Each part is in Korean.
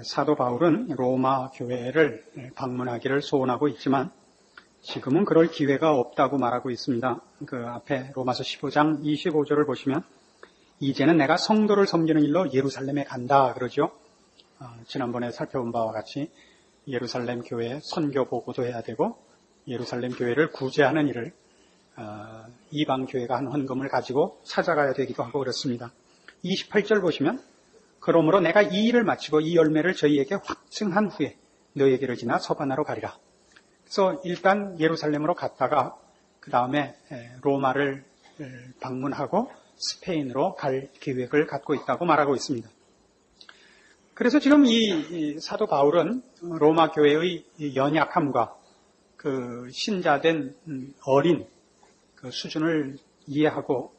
사도 바울은 로마 교회를 방문하기를 소원하고 있지만 지금은 그럴 기회가 없다고 말하고 있습니다. 그 앞에 로마서 15장 25절을 보시면 이제는 내가 성도를 섬기는 일로 예루살렘에 간다 그러죠. 지난번에 살펴본 바와 같이 예루살렘 교회에 선교 보고도 해야 되고 예루살렘 교회를 구제하는 일을 이방 교회가 한 헌금을 가지고 찾아가야 되기도 하고 그렇습니다. 28절 보시면 그러므로 내가 이 일을 마치고 이 열매를 저희에게 확증한 후에 너희에게를 지나 서바나로 가리라. 그래서 일단 예루살렘으로 갔다가 그 다음에 로마를 방문하고 스페인으로 갈 계획을 갖고 있다고 말하고 있습니다. 그래서 지금 이 사도 바울은 로마 교회의 연약함과 그 신자된 어린 그 수준을 이해하고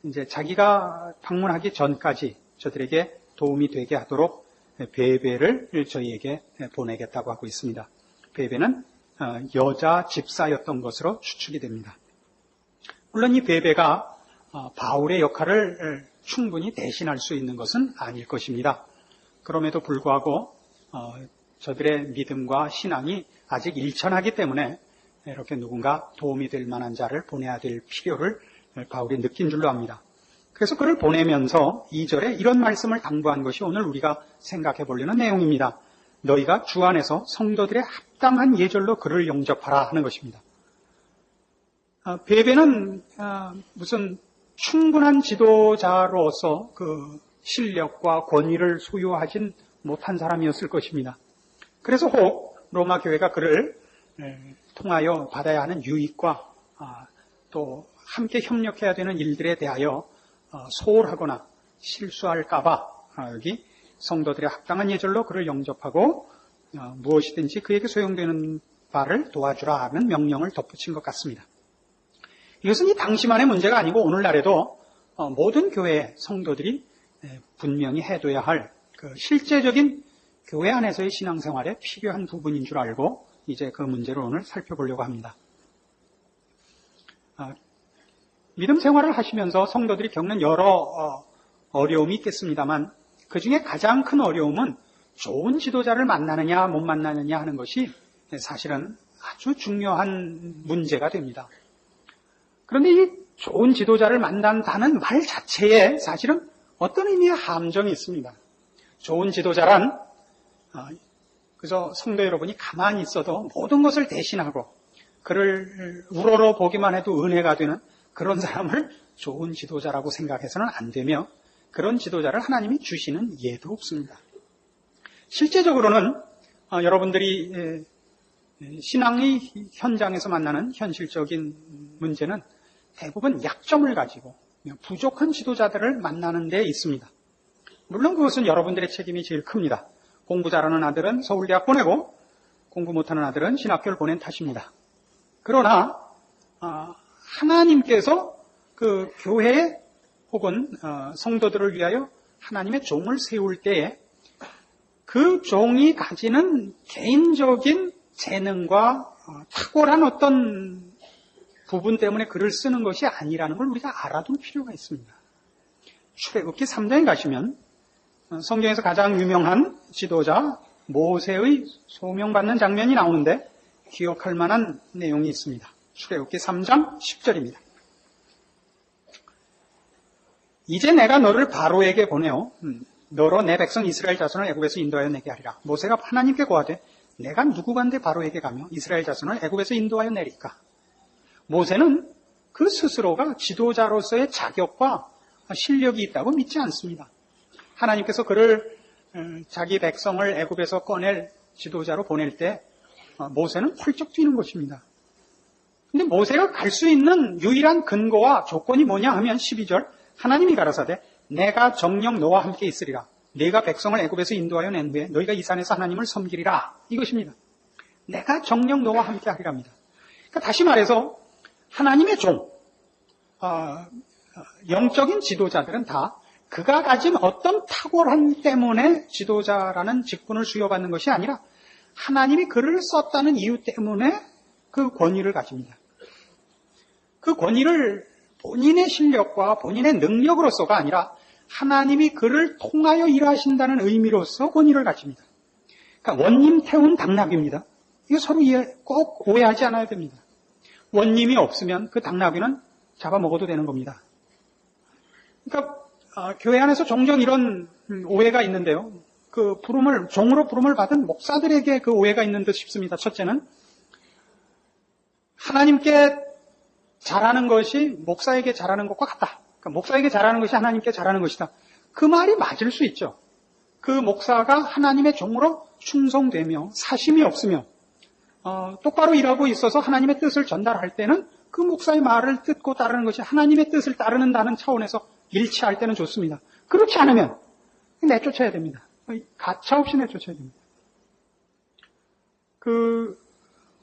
이제 자기가 방문하기 전까지 저들에게 도움이 되게 하도록 베베를 저희에게 보내겠다고 하고 있습니다. 베베는 여자 집사였던 것으로 추측이 됩니다. 물론 이 베베가 바울의 역할을 충분히 대신할 수 있는 것은 아닐 것입니다. 그럼에도 불구하고 저들의 믿음과 신앙이 아직 일천하기 때문에 이렇게 누군가 도움이 될 만한 자를 보내야 될 필요를 바울이 느낀 줄로 압니다. 그래서 그를 보내면서 2절에 이런 말씀을 당부한 것이 오늘 우리가 생각해 보려는 내용입니다. 너희가 주 안에서 성도들의 합당한 예절로 그를 영접하라 하는 것입니다. 베베는 무슨 충분한 지도자로서 그 실력과 권위를 소유하진 못한 사람이었을 것입니다. 그래서 혹 로마 교회가 그를 통하여 받아야 하는 유익과 또 함께 협력해야 되는 일들에 대하여 소홀하거나 실수할까봐 여기 성도들의 합당한 예절로 그를 영접하고 무엇이든지 그에게 소용되는 바를 도와주라 하는 명령을 덧붙인 것 같습니다. 이것은 이 당시만의 문제가 아니고 오늘날에도 모든 교회의 성도들이 분명히 해둬야 할 그 실제적인 교회 안에서의 신앙생활에 필요한 부분인 줄 알고 이제 그 문제를 오늘 살펴보려고 합니다. 믿음 생활을 하시면서 성도들이 겪는 여러 어려움이 있겠습니다만 그 중에 가장 큰 어려움은 좋은 지도자를 만나느냐 못 만나느냐 하는 것이 사실은 아주 중요한 문제가 됩니다. 그런데 이 좋은 지도자를 만난다는 말 자체에 사실은 어떤 의미의 함정이 있습니다. 좋은 지도자란 그래서 성도 여러분이 가만히 있어도 모든 것을 대신하고 그를 우러러 보기만 해도 은혜가 되는 그런 사람을 좋은 지도자라고 생각해서는 안 되며 그런 지도자를 하나님이 주시는 예도 없습니다. 실제적으로는 여러분들이 신앙의 현장에서 만나는 현실적인 문제는 대부분 약점을 가지고 부족한 지도자들을 만나는 데 있습니다. 물론 그것은 여러분들의 책임이 제일 큽니다. 공부 잘하는 아들은 서울대학 보내고 공부 못하는 아들은 신학교를 보낸 탓입니다. 그러나 하나님께서 그 교회 혹은 성도들을 위하여 하나님의 종을 세울 때에 그 종이 가지는 개인적인 재능과 탁월한 어떤 부분 때문에 글을 쓰는 것이 아니라는 걸 우리가 알아둘 필요가 있습니다. 출애굽기 3장에 가시면 성경에서 가장 유명한 지도자 모세의 소명받는 장면이 나오는데 기억할 만한 내용이 있습니다. 출애굽기 3장 10절입니다. 이제 내가 너를 바로에게 보내어 너로 내 백성 이스라엘 자손을 애굽에서 인도하여 내게 하리라. 모세가 하나님께 고하되 내가 누구간데 바로에게 가며 이스라엘 자손을 애굽에서 인도하여 내리까. 모세는 그 스스로가 지도자로서의 자격과 실력이 있다고 믿지 않습니다. 하나님께서 그를 자기 백성을 애굽에서 꺼낼 지도자로 보낼 때 모세는 펄쩍 뛰는 것입니다. 근데 모세가 갈 수 있는 유일한 근거와 조건이 뭐냐 하면 12절 하나님이 가라사대 내가 정녕 너와 함께 있으리라. 내가 백성을 애굽에서 인도하여 낸 후에 너희가 이 산에서 하나님을 섬기리라. 이것입니다. 내가 정녕 너와 함께 하리랍니다. 그러니까 다시 말해서 하나님의 종, 영적인 지도자들은 다 그가 가진 어떤 탁월함 때문에 지도자라는 직분을 수여받는 것이 아니라 하나님이 그를 썼다는 이유 때문에 그 권위를 가집니다. 그 권위를 본인의 실력과 본인의 능력으로서가 아니라 하나님이 그를 통하여 일하신다는 의미로서 권위를 가집니다. 그러니까 원님 태운 당나귀입니다. 이거 서로 꼭 오해하지 않아야 됩니다. 원님이 없으면 그 당나귀는 잡아먹어도 되는 겁니다. 그러니까 교회 안에서 종종 이런 오해가 있는데요. 종으로 부름을 받은 목사들에게 그 오해가 있는 듯 싶습니다. 첫째는 하나님께 잘하는 것이 목사에게 잘하는 것과 같다. 그러니까 목사에게 잘하는 것이 하나님께 잘하는 것이다. 그 말이 맞을 수 있죠. 그 목사가 하나님의 종으로 충성되며 사심이 없으며 똑바로 일하고 있어서 하나님의 뜻을 전달할 때는 그 목사의 말을 듣고 따르는 것이 하나님의 뜻을 따르는다는 차원에서 일치할 때는 좋습니다. 그렇지 않으면 내쫓아야 됩니다. 가차없이 내쫓아야 됩니다.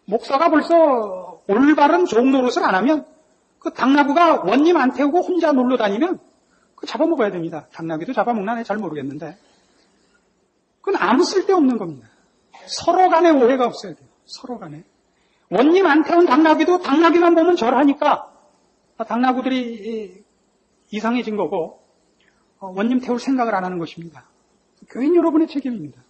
목사가 벌써 올바른 종 노릇을 안 하면 그 당나귀가 원님 안 태우고 혼자 놀러 다니면 그 잡아먹어야 됩니다. 당나귀도 잡아먹나 네, 잘 모르겠는데 그건 아무 쓸데없는 겁니다. 서로 간에 오해가 없어야 돼요. 서로 간에. 원님 안 태운 당나귀도 당나귀만 보면 절하니까 당나귀들이 이상해진 거고 원님 태울 생각을 안 하는 것입니다. 교인 여러분의 책임입니다.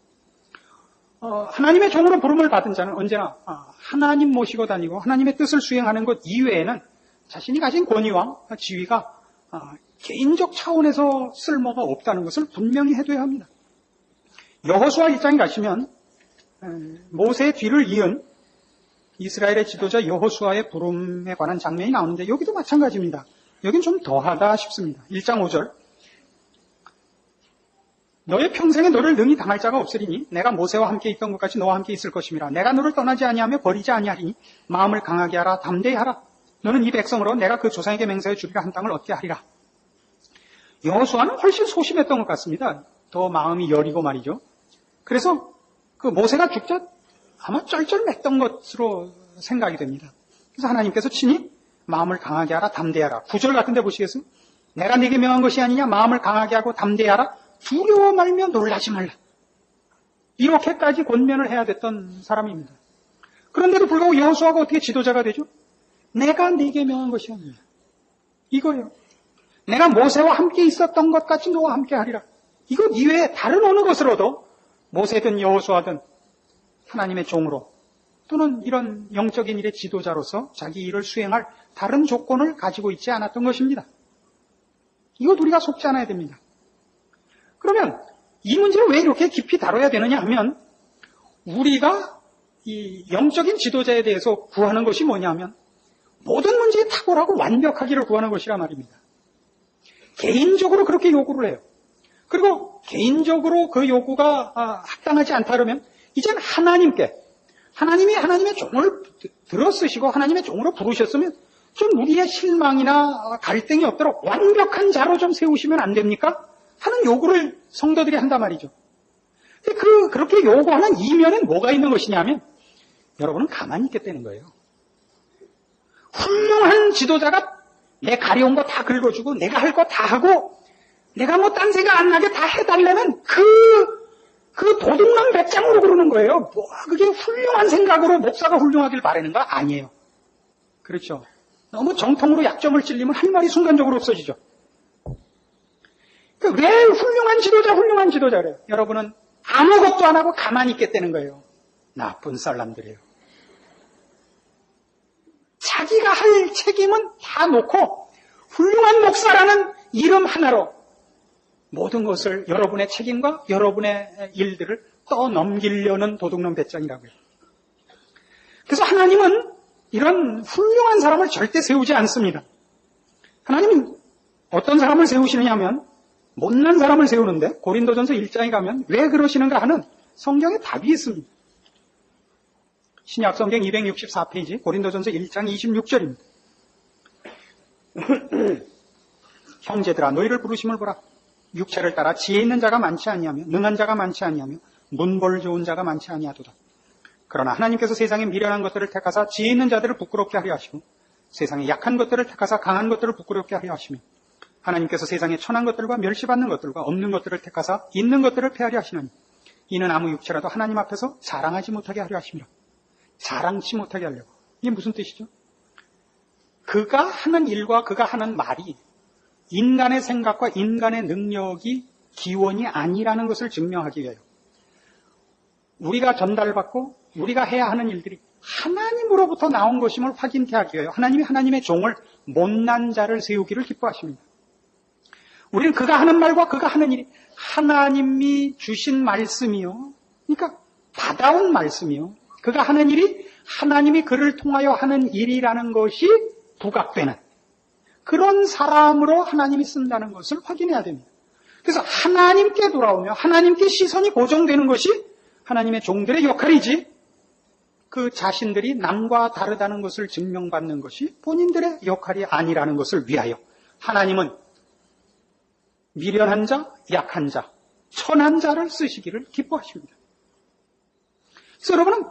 하나님의 종으로 부름을 받은 자는 언제나 하나님 모시고 다니고 하나님의 뜻을 수행하는 것 이외에는 자신이 가진 권위와 지위가 개인적 차원에서 쓸모가 없다는 것을 분명히 해둬야 합니다. 여호수아 1장에 가시면 모세의 뒤를 이은 이스라엘의 지도자 여호수아의 부름에 관한 장면이 나오는데 여기도 마찬가지입니다. 여긴 좀 더하다 싶습니다. 1장 5절 너의 평생에 너를 능히 당할 자가 없으리니 내가 모세와 함께 있던 것까지 너와 함께 있을 것임이라. 내가 너를 떠나지 아니하며 버리지 아니하리니 마음을 강하게 하라 담대히 하라. 너는 이 백성으로 내가 그 조상에게 맹세해 주리라 한 땅을 얻게 하리라. 여호수아는 훨씬 소심했던 것 같습니다. 더 마음이 여리고 말이죠. 그래서 그 모세가 죽자 아마 쩔쩔맸던 것으로 생각이 됩니다. 그래서 하나님께서 친히 마음을 강하게 하라 담대히 하라. 9절 같은 데 보시겠어요? 내가 네게 명한 것이 아니냐 마음을 강하게 하고 담대히 하라. 두려워 말며 놀라지 말라. 이렇게까지 권면을 해야 됐던 사람입니다. 그런데도 불구하고 여호수아가 어떻게 지도자가 되죠? 내가 네게 명한 것이 아니냐. 이거예요. 내가 모세와 함께 있었던 것 같이 너와 함께 하리라. 이것 이외에 다른 어느 것으로도 모세든 여호수아든 하나님의 종으로 또는 이런 영적인 일의 지도자로서 자기 일을 수행할 다른 조건을 가지고 있지 않았던 것입니다. 이것 우리가 속지 않아야 됩니다. 그러면 이 문제를 왜 이렇게 깊이 다뤄야 되느냐 하면 우리가 이 영적인 지도자에 대해서 구하는 것이 뭐냐 하면 모든 문제에 탁월하고 완벽하기를 구하는 것이라 말입니다. 개인적으로 그렇게 요구를 해요. 그리고 개인적으로 그 요구가 합당하지 않다 그러면 이젠 하나님이 하나님의 종을 들어쓰시고 하나님의 종으로 부르셨으면 좀 우리의 실망이나 갈등이 없도록 완벽한 자로 좀 세우시면 안 됩니까? 하는 요구를 성도들이 한단 말이죠. 근데 그렇게 요구하는 이면엔 뭐가 있는 것이냐면 여러분은 가만히 있겠다는 거예요. 훌륭한 지도자가 내 가려운 거 다 긁어주고 내가 할 거 다 하고 내가 뭐 딴 생각 안 나게 다 해달라면 그 도둑놈 배짱으로 그러는 거예요. 그게 훌륭한 생각으로 목사가 훌륭하길 바라는가? 아니에요. 그렇죠. 너무 정통으로 약점을 찔리면 할 말이 순간적으로 없어지죠. 왜 훌륭한 지도자 그래요? 여러분은 아무것도 안 하고 가만히 있겠다는 거예요. 나쁜 사람들이에요. 자기가 할 책임은 다 놓고 훌륭한 목사라는 이름 하나로 모든 것을 여러분의 책임과 여러분의 일들을 떠넘기려는 도둑놈 배짱이라고요. 그래서 하나님은 이런 훌륭한 사람을 절대 세우지 않습니다. 하나님은 어떤 사람을 세우시느냐 하면 못난 사람을 세우는데 고린도전서 1장에 가면 왜 그러시는가 하는 성경에 답이 있습니다. 신약 성경 264페이지 고린도전서 1장 26절입니다. 형제들아 너희를 부르심을 보라. 육체를 따라 지혜 있는 자가 많지 아니하며 능한 자가 많지 아니하며 문벌 좋은 자가 많지 아니하도다. 그러나 하나님께서 세상에 미련한 것들을 택하사 지혜 있는 자들을 부끄럽게 하려 하시고 세상에 약한 것들을 택하사 강한 것들을 부끄럽게 하려 하시며 하나님께서 세상에 천한 것들과 멸시받는 것들과 없는 것들을 택하사 있는 것들을 폐하려 하시나니 이는 아무 육체라도 하나님 앞에서 자랑하지 못하게 하려 하심이라. 자랑치 못하게 하려고. 이게 무슨 뜻이죠? 그가 하는 일과 그가 하는 말이 인간의 생각과 인간의 능력이 기원이 아니라는 것을 증명하기 위해요. 우리가 전달받고 우리가 해야 하는 일들이 하나님으로부터 나온 것임을 확인케 하기 위하여 하나님이 하나님의 종을 못난 자를 세우기를 기뻐하십니다. 우리는 그가 하는 말과 그가 하는 일이 하나님이 주신 말씀이요, 그러니까 받아온 말씀이요, 그가 하는 일이 하나님이 그를 통하여 하는 일이라는 것이 부각되는 그런 사람으로 하나님이 쓴다는 것을 확인해야 됩니다. 그래서 하나님께 돌아오며 하나님께 시선이 고정되는 것이 하나님의 종들의 역할이지, 그 자신들이 남과 다르다는 것을 증명받는 것이 본인들의 역할이 아니라는 것을 위하여 하나님은 미련한 자, 약한 자, 천한 자를 쓰시기를 기뻐하십니다. 그래서 여러분은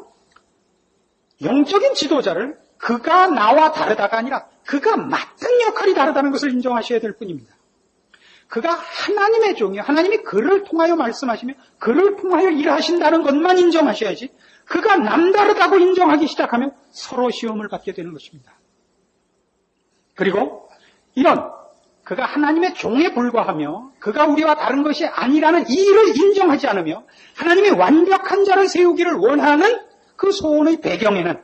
영적인 지도자를 그가 나와 다르다가 아니라 그가 맡은 역할이 다르다는 것을 인정하셔야 될 뿐입니다. 그가 하나님의 종이요, 하나님이 그를 통하여 말씀하시며 그를 통하여 일하신다는 것만 인정하셔야지, 그가 남다르다고 인정하기 시작하면 서로 시험을 받게 되는 것입니다. 그리고 이런 그가 하나님의 종에 불과하며 그가 우리와 다른 것이 아니라는 이 일을 인정하지 않으며 하나님의 완벽한 자를 세우기를 원하는 그 소원의 배경에는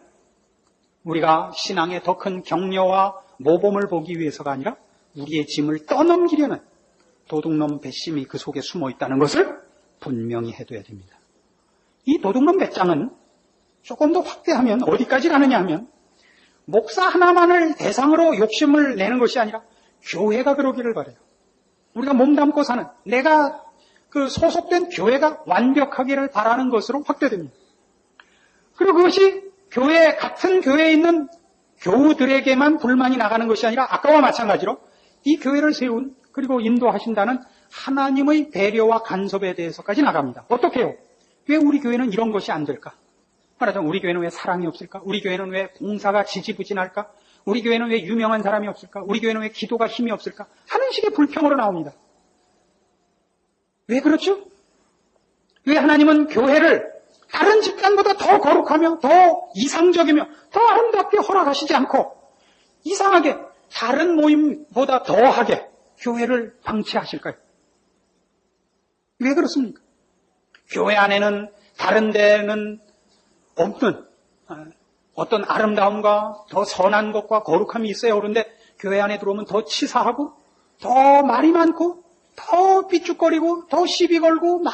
우리가 신앙의 더 큰 격려와 모범을 보기 위해서가 아니라 우리의 짐을 떠넘기려는 도둑놈 배심이 그 속에 숨어 있다는 것을 분명히 해둬야 됩니다. 이 도둑놈 배짱은 조금 더 확대하면 어디까지 가느냐 하면 목사 하나만을 대상으로 욕심을 내는 것이 아니라 교회가 그러기를 바라요. 우리가 몸담고 사는, 내가 그 소속된 교회가 완벽하기를 바라는 것으로 확대됩니다. 그리고 그것이 같은 교회에 있는 교우들에게만 불만이 나가는 것이 아니라 아까와 마찬가지로 이 교회를 세운 그리고 인도하신다는 하나님의 배려와 간섭에 대해서까지 나갑니다. 어떻게 해요? 왜 우리 교회는 이런 것이 안 될까? 말하자면 우리 교회는 왜 사랑이 없을까? 우리 교회는 왜 봉사가 지지부진할까? 우리 교회는 왜 유명한 사람이 없을까? 우리 교회는 왜 기도가 힘이 없을까? 하는 식의 불평으로 나옵니다. 왜 그렇죠? 왜 하나님은 교회를 다른 집단보다 더 거룩하며 더 이상적이며 더 아름답게 허락하시지 않고 이상하게 다른 모임보다 더하게 교회를 방치하실까요? 왜 그렇습니까? 교회 안에는 다른 데는 없는 어떤 아름다움과 더 선한 것과 거룩함이 있어야 오는데 교회 안에 들어오면 더 치사하고 더 말이 많고 더 삐죽거리고 더 시비 걸고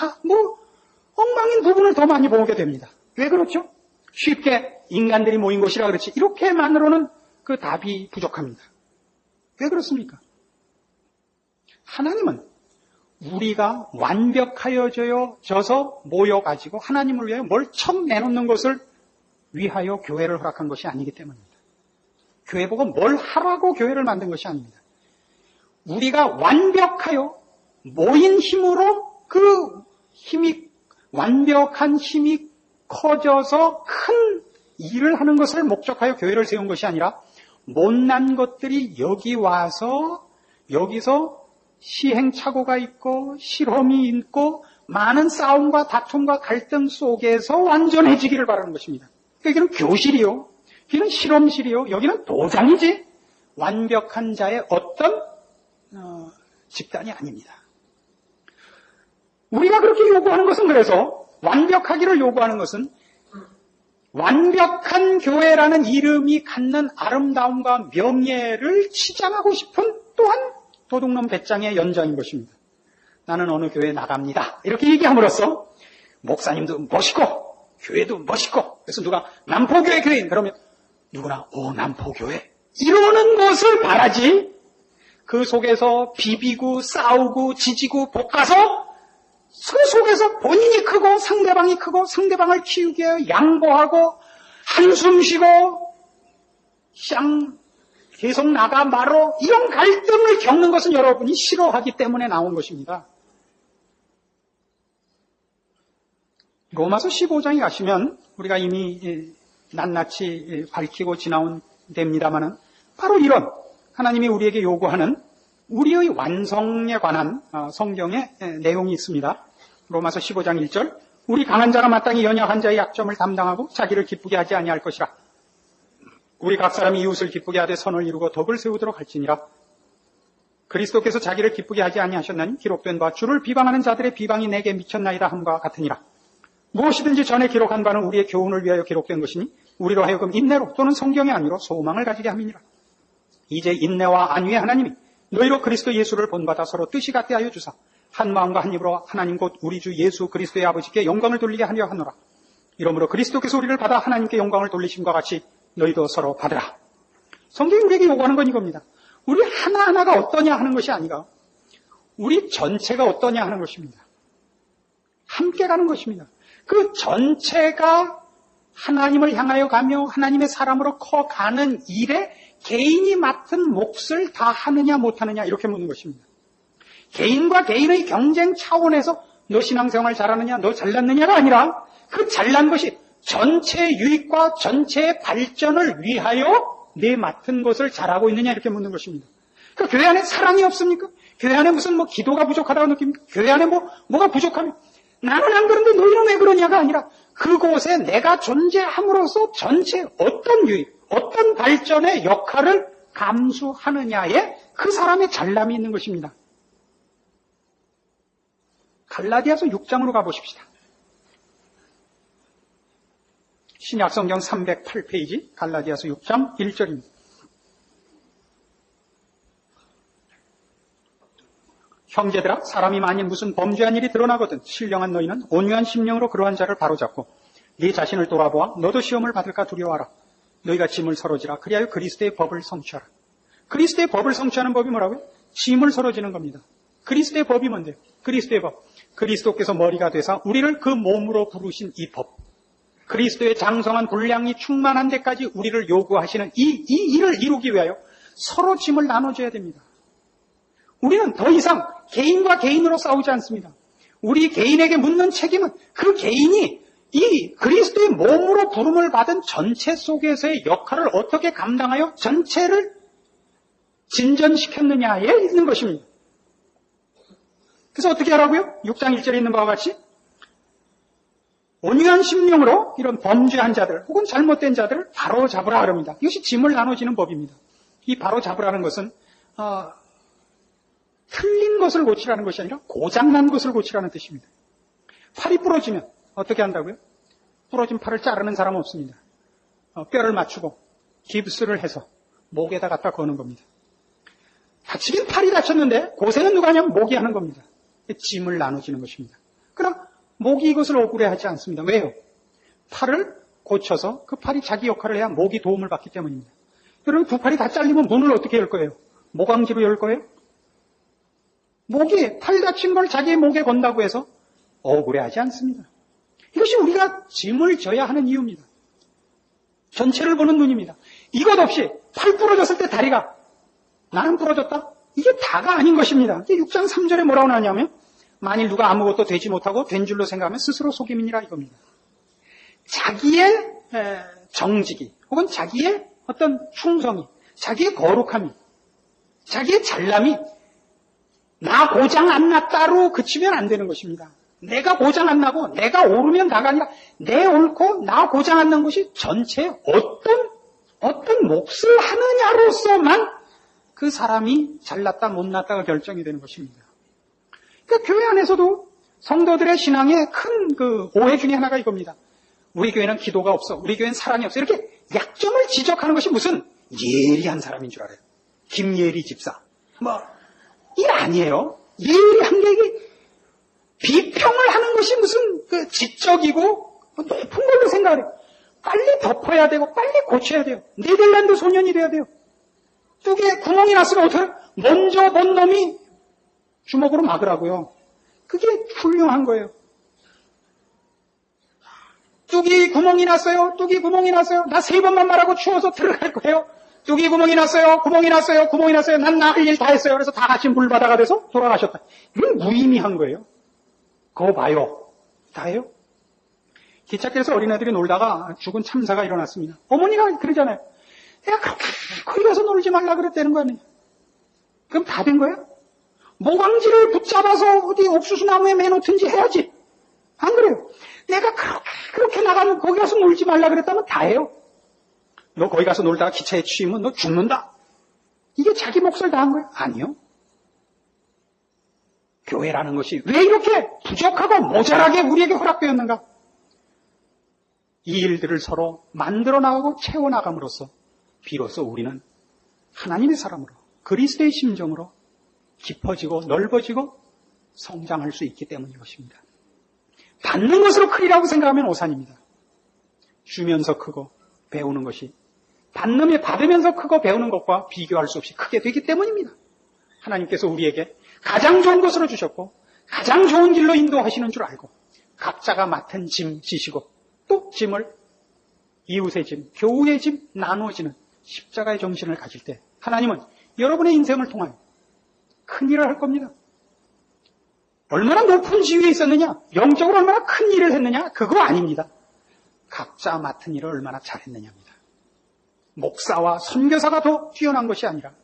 엉망인 부분을 더 많이 보게 됩니다. 왜 그렇죠? 쉽게 인간들이 모인 곳이라 그렇지 이렇게만으로는 그 답이 부족합니다. 왜 그렇습니까? 하나님은 우리가 완벽하여져서 모여가지고 하나님을 위해 뭘 척 내놓는 것을 위하여 교회를 허락한 것이 아니기 때문입니다. 교회 보고 뭘 하라고 교회를 만든 것이 아닙니다. 우리가 완벽하여 모인 힘으로 그 완벽한 힘이 커져서 큰 일을 하는 것을 목적하여 교회를 세운 것이 아니라 못난 것들이 여기 와서 여기서 시행착오가 있고 실험이 있고 많은 싸움과 다툼과 갈등 속에서 완전해지기를 바라는 것입니다. 여기는 교실이요, 여기는 실험실이요, 여기는 도장이지 완벽한 자의 어떤 집단이 아닙니다. 우리가 그렇게 요구하는 것은, 그래서 완벽하기를 요구하는 것은 완벽한 교회라는 이름이 갖는 아름다움과 명예를 치장하고 싶은 또한 도둑놈 배짱의 연장인 것입니다. 나는 어느 교회에 나갑니다, 이렇게 얘기함으로써 목사님도 멋있고 교회도 멋있고, 그래서 누가 남포교회 교인 그러면 누구나 남포교회 이러는 것을 바라지, 그 속에서 비비고 싸우고 지지고 볶아서 그 속에서 본인이 크고 상대방이 크고 상대방을 키우기 위해 양보하고 한숨 쉬고 계속 나가 말어 이런 갈등을 겪는 것은 여러분이 싫어하기 때문에 나온 것입니다. 로마서 15장에 가시면 우리가 이미 낱낱이 밝히고 지나온 데입니다마는 바로 이런 하나님이 우리에게 요구하는 우리의 완성에 관한 성경의 내용이 있습니다. 로마서 15장 1절, 우리 강한 자가 마땅히 연약한 자의 약점을 담당하고 자기를 기쁘게 하지 아니할 것이라. 우리 각 사람이 이웃을 기쁘게 하되 선을 이루고 덕을 세우도록 할지니라. 그리스도께서 자기를 기쁘게 하지 아니하셨나니 기록된 바 주를 비방하는 자들의 비방이 내게 미쳤나이다 함과 같으니라. 무엇이든지 전에 기록한 바는 우리의 교훈을 위하여 기록된 것이니 우리로 하여금 인내로 또는 성경의 안위로 소망을 가지게 함이니라. 이제 인내와 안위의 하나님이 너희로 그리스도 예수를 본받아 서로 뜻이 같게 하여 주사 한 마음과 한 입으로 하나님 곧 우리 주 예수 그리스도의 아버지께 영광을 돌리게 하려 하노라. 이러므로 그리스도께서 우리를 받아 하나님께 영광을 돌리심과 같이 너희도 서로 받으라. 성경이 우리에게 요구하는 건 이겁니다. 우리 하나하나가 어떠냐 하는 것이 아니라 우리 전체가 어떠냐 하는 것입니다. 함께 가는 것입니다. 그 전체가 하나님을 향하여 가며 하나님의 사람으로 커가는 일에 개인이 맡은 몫을 다 하느냐 못하느냐 이렇게 묻는 것입니다. 개인과 개인의 경쟁 차원에서 너 신앙생활 잘하느냐 너 잘났느냐가 아니라 그 잘난 것이 전체 유익과 전체의 발전을 위하여 내 맡은 것을 잘하고 있느냐 이렇게 묻는 것입니다. 그 교회 안에 사랑이 없습니까? 교회 안에 무슨 기도가 부족하다고 느낍니까? 교회 안에 뭐가 부족하면 나는 안 그런데 너희는 왜 그러냐가 아니라 그곳에 내가 존재함으로써 전체 어떤 유익, 어떤 발전의 역할을 감수하느냐에 그 사람의 잘남이 있는 것입니다. 갈라디아서 6장으로 가보십시다. 신약성경 308페이지 갈라디아서 6장 1절입니다. 형제들아 사람이 만일 무슨 범죄한 일이 드러나거든 신령한 너희는 온유한 심령으로 그러한 자를 바로잡고 네 자신을 돌아보아 너도 시험을 받을까 두려워하라. 너희가 짐을 서로지라 그리하여 그리스도의 법을 성취하라. 그리스도의 법을 성취하는 법이 뭐라고요? 짐을 서로지는 겁니다. 그리스도의 법이 뭔데요? 그리스도의 법. 그리스도께서 머리가 되사 우리를 그 몸으로 부르신 이 법. 그리스도의 장성한 분량이 충만한 데까지 우리를 요구하시는 이 일을 이루기 위하여 서로 짐을 나눠줘야 됩니다. 우리는 더 이상 개인과 개인으로 싸우지 않습니다. 우리 개인에게 묻는 책임은 그 개인이 이 그리스도의 몸으로 부름을 받은 전체 속에서의 역할을 어떻게 감당하여 전체를 진전시켰느냐에 있는 것입니다. 그래서 어떻게 하라고요? 6장 1절에 있는 바와 같이 온유한 심령으로 이런 범죄한 자들 혹은 잘못된 자들을 바로잡으라 그럽니다. 이것이 짐을 나눠지는 법입니다. 이 바로잡으라는 것은 틀린 것을 고치라는 것이 아니라 고장난 것을 고치라는 뜻입니다. 팔이 부러지면 어떻게 한다고요? 부러진 팔을 자르는 사람은 없습니다. 뼈를 맞추고 깁스를 해서 목에다 갖다 거는 겁니다. 다치긴 팔이 다쳤는데 고생은 누가 하냐면 목이 하는 겁니다. 짐을 나눠지는 것입니다. 그러나 목이 이것을 억울해하지 않습니다. 왜요? 팔을 고쳐서 그 팔이 자기 역할을 해야 목이 도움을 받기 때문입니다. 여러분 두 팔이 다 잘리면 문을 어떻게 열 거예요? 모강지로 열 거예요? 목이 팔 다친 걸 자기의 목에 건다고 해서 억울해하지 않습니다. 이것이 우리가 짐을 져야 하는 이유입니다. 전체를 보는 눈입니다. 이것 없이 팔 부러졌을 때 다리가 나는 부러졌다? 이게 다가 아닌 것입니다. 6장 3절에 뭐라고 나오냐면 만일 누가 아무것도 되지 못하고 된 줄로 생각하면 스스로 속임이니라 이겁니다. 자기의 정직이 혹은 자기의 어떤 충성이 자기의 거룩함이 자기의 잘남이 나 고장 안 났다로 그치면 안 되는 것입니다. 내가 고장 안 나고 내가 옳으면 다가 아니라 내 옳고 나 고장 안 난 것이 전체에 어떤 몫을 하느냐로서만 그 사람이 잘났다 못났다가 결정이 되는 것입니다. 그러니까 교회 안에서도 성도들의 신앙의 큰 그 오해 중에 하나가 이겁니다. 우리 교회는 기도가 없어. 우리 교회는 사랑이 없어. 이렇게 약점을 지적하는 것이 무슨 예리한 사람인 줄 알아요. 김예리 집사. 이게 아니에요. 예리한 게 이게 비평을 하는 것이 무슨 그 지적이고 높은 걸로 생각을 해요. 빨리 덮어야 되고 빨리 고쳐야 돼요. 네덜란드 소년이 돼야 돼요. 뚝에 구멍이 났으면 어떡해요? 먼저 본 놈이 주먹으로 막으라고요. 그게 훌륭한 거예요. 뚝이 구멍이 났어요. 뚝이 구멍이 났어요. 나 3번만 말하고 추워서 들어갈 거예요. 뚝이 구멍이 났어요. 구멍이 났어요. 구멍이 났어요. 난 나 할 일 다 했어요. 그래서 다 같이 물바다가 돼서 돌아가셨다. 이건 무의미한 거예요. 그거 봐요. 다예요. 기찻길에서 어린애들이 놀다가 죽은 참사가 일어났습니다. 어머니가 그러잖아요. 내가 그렇게 거기 가서 놀지 말라 그랬다는 거 아니에요. 그럼 다 된 거야? 모강지를 붙잡아서 어디 옥수수 나무에 매놓든지 해야지. 안 그래요? 내가 그렇게 나가면 거기 가서 놀지 말라 그랬다면 다 해요. 너 거기 가서 놀다가 기차에 치이면 너 죽는다. 이게 자기 몫을 다한 거예요? 아니요. 교회라는 것이 왜 이렇게 부족하고 모자라게 우리에게 허락되었는가? 이 일들을 서로 만들어 나가고 채워나감으로써 비로소 우리는 하나님의 사람으로 그리스도의 심정으로 깊어지고 넓어지고 성장할 수 있기 때문인 것입니다. 받는 것으로 크리라고 생각하면 오산입니다. 주면서 크고 배우는 것이 받으면서 크고 배우는 것과 비교할 수 없이 크게 되기 때문입니다. 하나님께서 우리에게 가장 좋은 것으로 주셨고 가장 좋은 길로 인도하시는 줄 알고 각자가 맡은 짐 지시고 또 짐을 이웃의 짐, 교우의 짐 나누어지는 십자가의 정신을 가질 때 하나님은 여러분의 인생을 통하여 큰 일을 할 겁니다. 얼마나 높은 지위에 있었느냐, 영적으로 얼마나 큰 일을 했느냐, 그거 아닙니다. 각자 맡은 일을 얼마나 잘했느냐입니다. 목사와 선교사가 더 뛰어난 것이 아니라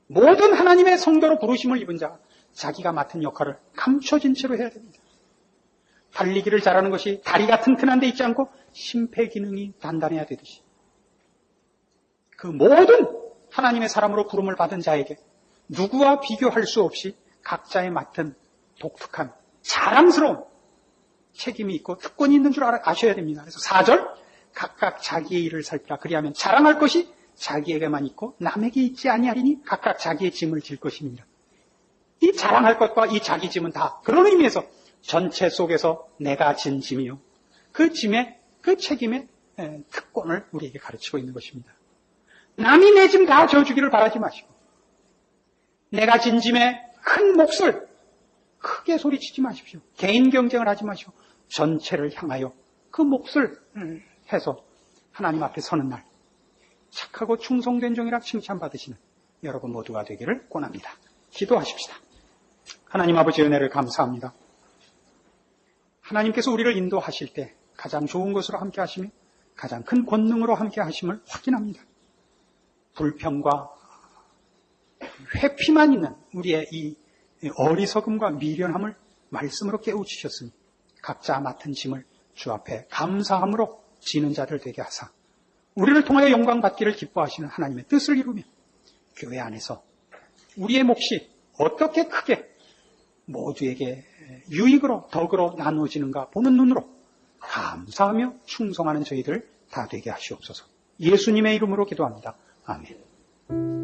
모든 하나님의 성도로 부르심을 입은 자가 자기가 맡은 역할을 감춰진 채로 해야 됩니다. 달리기를 잘하는 것이 다리가 튼튼한 데 있지 않고 심폐 기능이 단단해야 되듯이 그 모든 하나님의 사람으로 부름을 받은 자에게 누구와 비교할 수 없이 각자의 맡은 독특한 자랑스러운 책임이 있고 특권이 있는 줄 아셔야 됩니다. 그래서 4절 각각 자기의 일을 살피라. 그리하면 자랑할 것이 자기에게만 있고 남에게 있지 아니하리니 각각 자기의 짐을 질 것입니다. 이 자랑할 것과 이 자기 짐은 다 그런 의미에서 전체 속에서 내가 진 짐이요. 그 짐의 그 책임의 특권을 우리에게 가르치고 있는 것입니다. 남이 내 짐 다 져주기를 바라지 마시고 내가 진 짐의 큰 몫을 크게 소리치지 마십시오. 개인 경쟁을 하지 마시고 전체를 향하여 그 몫을 해서 하나님 앞에 서는 날 착하고 충성된 종이라 칭찬받으시는 여러분 모두가 되기를 권합니다. 기도하십시다. 하나님 아버지 은혜를 감사합니다. 하나님께서 우리를 인도하실 때 가장 좋은 것으로 함께 하시며 가장 큰 권능으로 함께 하심을 확인합니다. 불평과 회피만 있는 우리의 이 어리석음과 미련함을 말씀으로 깨우치셨으니 각자 맡은 짐을 주 앞에 감사함으로 지는 자들 되게 하사 우리를 통하여 영광 받기를 기뻐하시는 하나님의 뜻을 이루며 교회 안에서 우리의 몫이 어떻게 크게 모두에게 유익으로 덕으로 나누어지는가 보는 눈으로 감사하며 충성하는 저희들 다 되게 하시옵소서. 예수님의 이름으로 기도합니다. 아멘.